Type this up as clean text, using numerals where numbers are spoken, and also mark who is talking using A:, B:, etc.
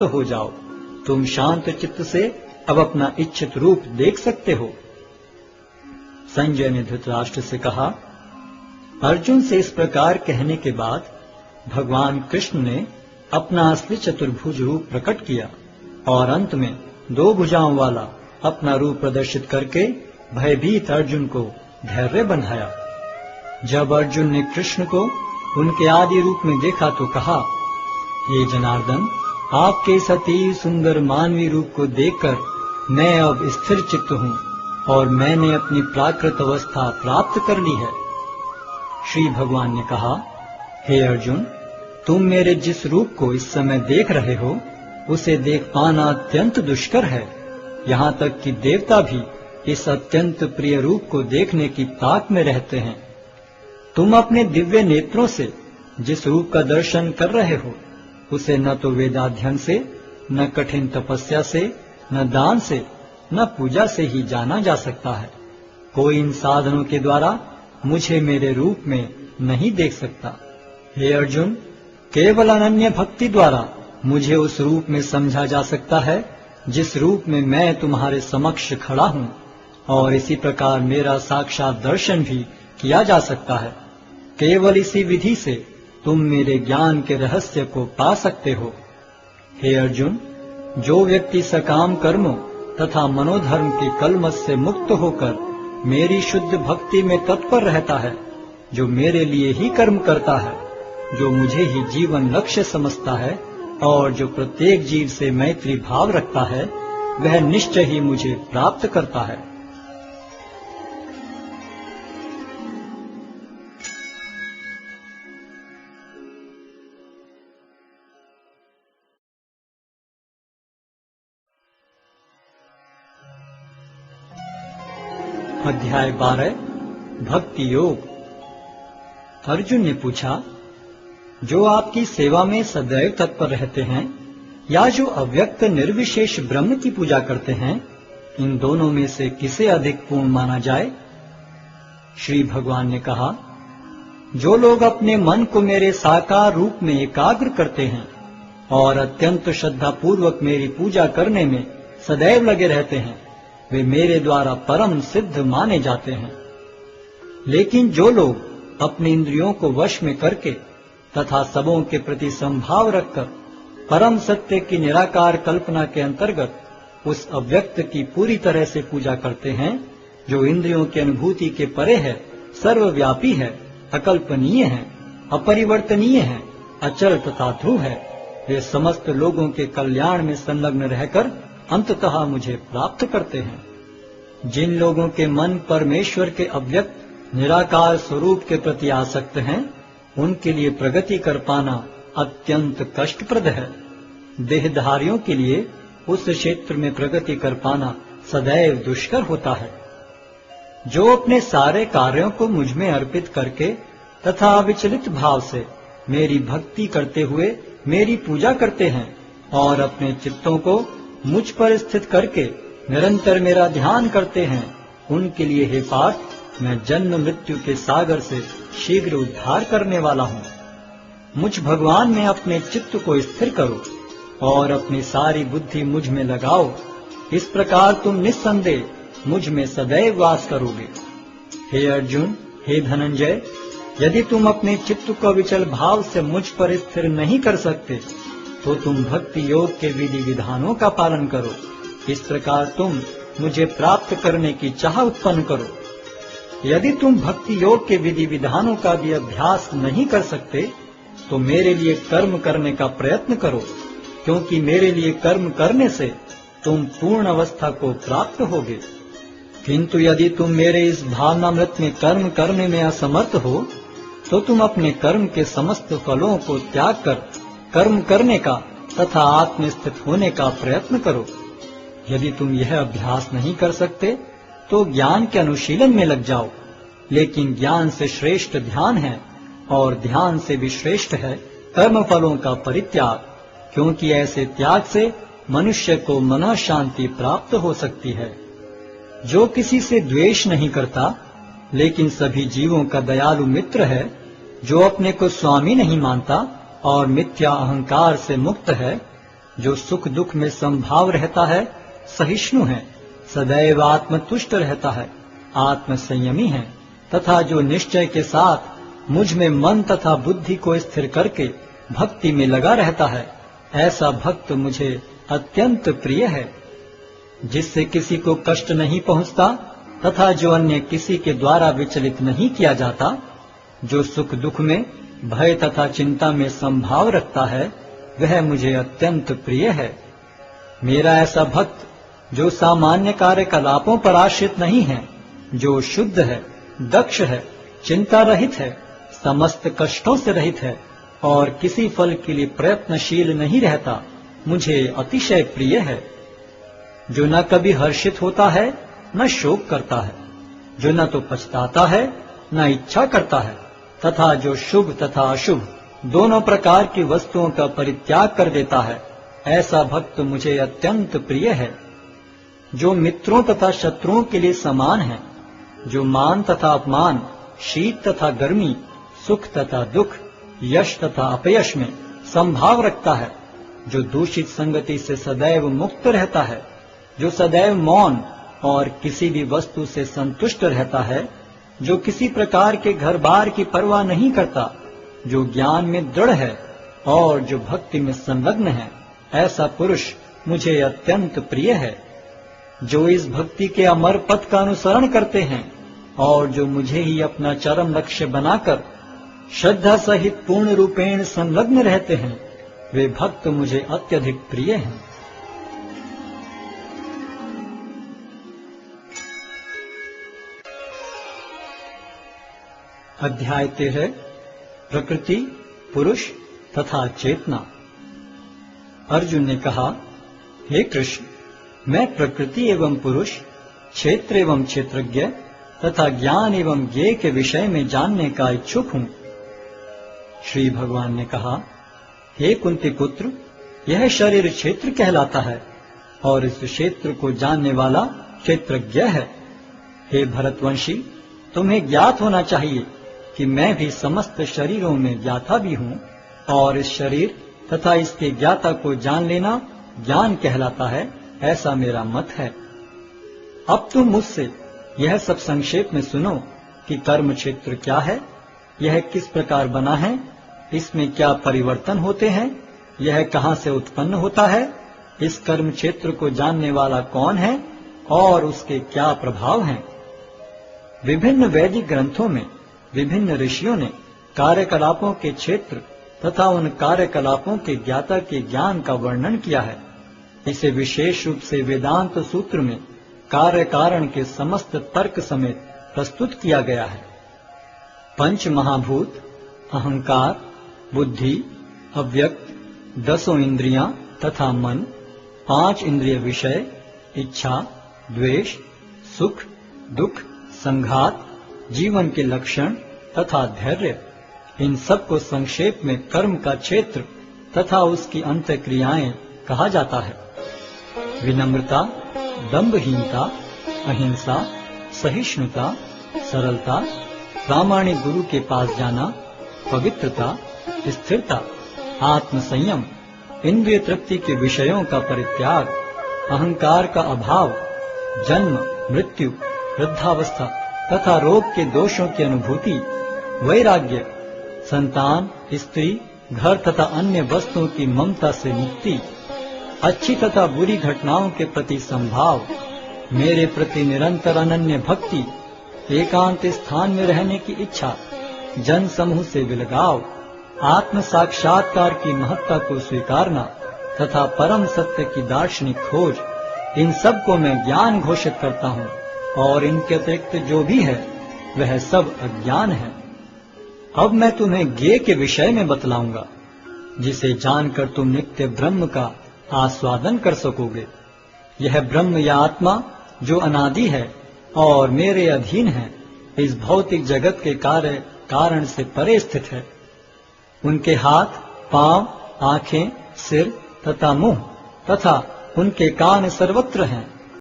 A: हो जाओ, तुम शांत चित्त से अब अपना इच्छित रूप देख सकते हो। संजय ने धृतराष्ट्र से कहा। अर्जुन से इस प्रकार कहने के बाद भगवान कृष्ण ने अपना असली चतुर्भुज रूप प्रकट किया और अंत में 2 भुजाओं वाला अपना रूप प्रदर्शित करके भयभीत अर्जुन को धैर्य बंधाया। जब अर्जुन ने कृष्ण को उनके आदि रूप में देखा तो कहा, हे जनार्दन, आपके इस अति सुंदर मानवीय रूप को देखकर मैं अब स्थिर चित्त हूँ और मैंने अपनी प्राकृत अवस्था प्राप्त कर ली है। श्री भगवान ने कहा, हे अर्जुन, तुम मेरे जिस रूप को इस समय देख रहे हो उसे देख पाना अत्यंत दुष्कर है। यहाँ तक कि देवता भी इस अत्यंत प्रिय रूप को देखने की ताक में रहते हैं। तुम अपने दिव्य नेत्रों से जिस रूप का दर्शन कर रहे हो उसे न तो वेदाध्ययन से, न कठिन तपस्या से, न दान से, न पूजा से ही जाना जा सकता है। कोई इन साधनों के द्वारा मुझे मेरे रूप में नहीं देख सकता। हे अर्जुन, केवल अनन्य भक्ति द्वारा मुझे उस रूप में समझा जा सकता है जिस रूप में मैं तुम्हारे समक्ष खड़ा हूँ, और इसी प्रकार मेरा साक्षात दर्शन भी किया जा सकता है। केवल इसी विधि से तुम मेरे ज्ञान के रहस्य को पा सकते हो। हे अर्जुन, जो व्यक्ति सकाम कर्मों तथा मनोधर्म के कलमश से मुक्त होकर मेरी शुद्ध भक्ति में तत्पर रहता है, जो मेरे लिए ही कर्म करता है, जो मुझे ही जीवन लक्ष्य समझता है और जो प्रत्येक जीव से मैत्री भाव रखता है, वह निश्चय ही मुझे प्राप्त करता है। अध्याय 12 भक्ति योग। अर्जुन ने पूछा, जो आपकी सेवा में सदैव तत्पर रहते हैं या जो अव्यक्त निर्विशेष ब्रह्म की पूजा करते हैं, इन दोनों में से किसे अधिक पूर्ण माना जाए? श्री भगवान ने कहा, जो लोग अपने मन को मेरे साकार रूप में एकाग्र करते हैं और अत्यंत श्रद्धा पूर्वक मेरी पूजा करने में सदैव लगे रहते हैं, वे मेरे द्वारा परम सिद्ध माने जाते हैं। लेकिन जो लोग अपनी इंद्रियों को वश में करके तथा सबों के प्रति संभाव रखकर परम सत्य की निराकार कल्पना के अंतर्गत उस अव्यक्त की पूरी तरह से पूजा करते हैं, जो इंद्रियों की अनुभूति के परे है, सर्वव्यापी है, अकल्पनीय है, अपरिवर्तनीय है, अचल तथा ध्रुव है, वे समस्त लोगों के कल्याण में संलग्न रहकर अंततः मुझे प्राप्त करते हैं। जिन लोगों के मन परमेश्वर के अव्यक्त निराकार स्वरूप के प्रति आसक्त हैं, उनके लिए प्रगति कर पाना अत्यंत कष्टप्रद है। देहधारियों के लिए उस क्षेत्र में प्रगति कर पाना सदैव दुष्कर होता है। जो अपने सारे कार्यों को मुझ में अर्पित करके तथा अविचलित भाव से मेरी भक्ति करते हुए मेरी पूजा करते हैं और अपने चित्तों को मुझ पर स्थित करके निरंतर मेरा ध्यान करते हैं, उनके लिए हे पार्थ, मैं जन्म मृत्यु के सागर से शीघ्र उद्धार करने वाला हूँ। मुझ भगवान में अपने चित्त को स्थिर करो और अपनी सारी बुद्धि मुझ में लगाओ। इस प्रकार तुम निस्संदेह मुझ में सदैव वास करोगे। हे अर्जुन, हे धनंजय, यदि तुम अपने चित्त को विचल भाव से मुझ पर स्थिर नहीं कर सकते तो तुम भक्ति योग के विधि विधानों का पालन करो। इस प्रकार तुम मुझे प्राप्त करने की चाह उत्पन्न करो। यदि तुम भक्ति योग के विधि विधानों का भी अभ्यास नहीं कर सकते तो मेरे लिए कर्म करने का प्रयत्न करो, क्योंकि मेरे लिए कर्म करने से तुम पूर्ण अवस्था को प्राप्त होगे। किंतु यदि तुम मेरे इस भावनामृत में कर्म करने में असमर्थ हो तो तुम अपने कर्म के समस्त फलों को त्याग कर कर्म करने का तथा आत्मस्थित होने का प्रयत्न करो। यदि तुम यह अभ्यास नहीं कर सकते तो ज्ञान के अनुशीलन में लग जाओ। लेकिन ज्ञान से श्रेष्ठ ध्यान है और ध्यान से भी श्रेष्ठ है कर्म फलों का परित्याग, क्योंकि ऐसे त्याग से मनुष्य को मन शांति प्राप्त हो सकती है। जो किसी से द्वेष नहीं करता लेकिन सभी जीवों का दयालु मित्र है, जो अपने को स्वामी नहीं मानता और मिथ्या अहंकार से मुक्त है, जो सुख दुख में समभाव रहता है, सहिष्णु है, सदैव आत्मतुष्ट रहता है, आत्म संयमी है, तथा जो निश्चय के साथ मुझ में मन तथा बुद्धि को स्थिर करके भक्ति में लगा रहता है, ऐसा भक्त मुझे अत्यंत प्रिय है। जिससे किसी को कष्ट नहीं पहुंचता तथा जो अन्य किसी के द्वारा विचलित नहीं किया जाता, जो सुख दुख में भय तथा चिंता में संभाव रखता है, वह मुझे अत्यंत प्रिय है। मेरा ऐसा भक्त जो सामान्य कार्यकलापों पर आश्रित नहीं है, जो शुद्ध है, दक्ष है, चिंता रहित है, समस्त कष्टों से रहित है और किसी फल के लिए प्रयत्नशील नहीं रहता, मुझे अतिशय प्रिय है। जो न कभी हर्षित होता है, न शोक करता है, जो न तो पछताता है, न इच्छा करता है, तथा जो शुभ तथा अशुभ दोनों प्रकार की वस्तुओं का परित्याग कर देता है, ऐसा भक्त मुझे अत्यंत प्रिय है। जो मित्रों तथा शत्रुओं के लिए समान है, जो मान तथा अपमान, शीत तथा गर्मी, सुख तथा दुख, यश तथा अपयश में संभाव रखता है, जो दूषित संगति से सदैव मुक्त रहता है, जो सदैव मौन और किसी भी वस्तु से संतुष्ट रहता है, जो किसी प्रकार के घर बार की परवाह नहीं करता, जो ज्ञान में दृढ़ है और जो भक्ति में संलग्न है, ऐसा पुरुष मुझे अत्यंत प्रिय है। जो इस भक्ति के अमर पथ का अनुसरण करते हैं और जो मुझे ही अपना चरम लक्ष्य बनाकर श्रद्धा सहित पूर्ण रूपेण संलग्न रहते हैं, वे भक्त मुझे अत्यधिक प्रिय हैं। अध्याय 13 प्रकृति, पुरुष तथा चेतना। अर्जुन ने कहा, हे कृष्ण, मैं प्रकृति एवं पुरुष, क्षेत्र एवं क्षेत्रज्ञ तथा ज्ञान एवं ज्ञेय के विषय में जानने का इच्छुक हूं। श्री भगवान ने कहा, हे कुंती पुत्र, यह शरीर क्षेत्र कहलाता है और इस क्षेत्र को जानने वाला क्षेत्रज्ञ है। हे भरतवंशी, तुम्हें ज्ञात होना चाहिए कि मैं भी समस्त शरीरों में ज्ञाता भी हूँ और इस शरीर तथा इसके ज्ञाता को जान लेना ज्ञान कहलाता है, ऐसा मेरा मत है। अब तुम मुझसे यह सब संक्षेप में सुनो कि कर्म क्षेत्र क्या है, यह किस प्रकार बना है, इसमें क्या परिवर्तन होते हैं, यह कहाँ से उत्पन्न होता है, इस कर्म क्षेत्र को जानने वाला कौन है और उसके क्या प्रभाव हैं। विभिन्न वैदिक ग्रंथों में विभिन्न ऋषियों ने कार्यकलापों के क्षेत्र तथा उन कार्यकलापों के ज्ञाता के ज्ञान का वर्णन किया है। इसे विशेष रूप से वेदांत सूत्र में कार्य कारण के समस्त तर्क समेत प्रस्तुत किया गया है। पंच महाभूत, अहंकार, बुद्धि, अव्यक्त, 10 इंद्रियां तथा मन, 5 इंद्रिय विषय, इच्छा, द्वेष, सुख, दुख, संघात, जीवन के लक्षण तथा धैर्य, इन सब को संक्षेप में कर्म का क्षेत्र तथा उसकी अंत क्रियाएं कहा जाता है। विनम्रता, दंभहीनता, अहिंसा, सहिष्णुता, सरलता, प्रामाणिक गुरु के पास जाना, पवित्रता, स्थिरता, आत्मसंयम, इंद्रिय तृप्ति के विषयों का परित्याग, अहंकार का अभाव, जन्म, मृत्यु, वृद्धावस्था तथा रोग के दोषों की अनुभूति, वैराग्य, संतान, स्त्री, घर तथा अन्य वस्तुओं की ममता से मुक्ति, अच्छी तथा बुरी घटनाओं के प्रति संभाव, मेरे प्रति निरंतर अनन्य भक्ति, एकांत स्थान में रहने की इच्छा, जन समूह से विलगाव, आत्म साक्षात्कार की महत्ता को स्वीकारना तथा परम सत्य की दार्शनिक खोज, इन सब को मैं ज्ञान घोषित करता हूँ और इनके अतिरिक्त जो भी है वह सब अज्ञान है। अब मैं तुम्हें ज्ञेय के विषय में बतलाऊंगा, जिसे जानकर तुम नित्य ब्रह्म का आस्वादन कर सकोगे। यह ब्रह्म या आत्मा जो अनादि है और मेरे अधीन है, इस भौतिक जगत के कार्य कारण से परे स्थित है। उनके हाथ, पांव, आंखें, सिर तथा मुंह तथा उनके कान सर्वत्र हैं।